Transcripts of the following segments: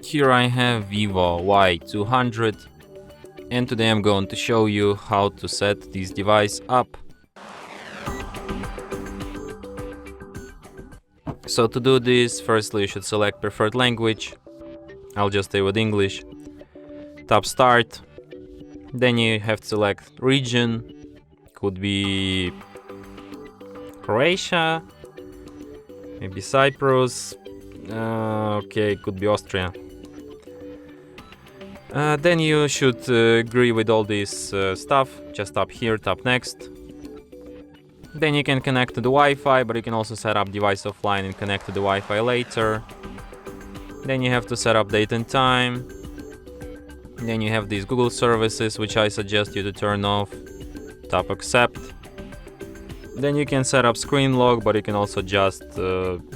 Here I have VIVO Y200, and today I'm going to show you how to set this device up. So to do this, firstly you should select preferred language. I'll just stay with English. Tap Start. Then you have to select region. Could be Croatia, maybe Cyprus. Okay, could be Austria. Then you should agree with all this stuff. Just tap here, tap next. Then you can connect to the Wi-Fi, but you can also set up device offline and connect to the Wi-Fi later. Then you have to set up date and time. Then you have these Google services, which I suggest you to turn off. Tap accept. Then you can set up screen lock, but you can also just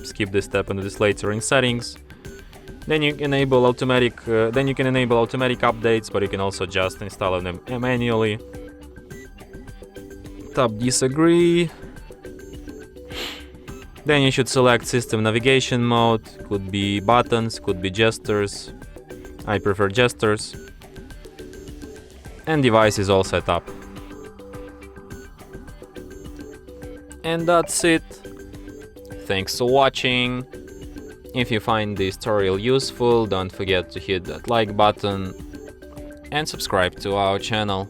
skip this step and do this later in settings. Then you can enable automatic. Automatic updates, but you can also just install them manually. Tap disagree. Then you should select system navigation mode. Could be buttons, could be gestures. I prefer gestures. And device is all set up. And that's it. Thanks for watching. If you find this tutorial useful, don't forget to hit that like button and subscribe to our channel.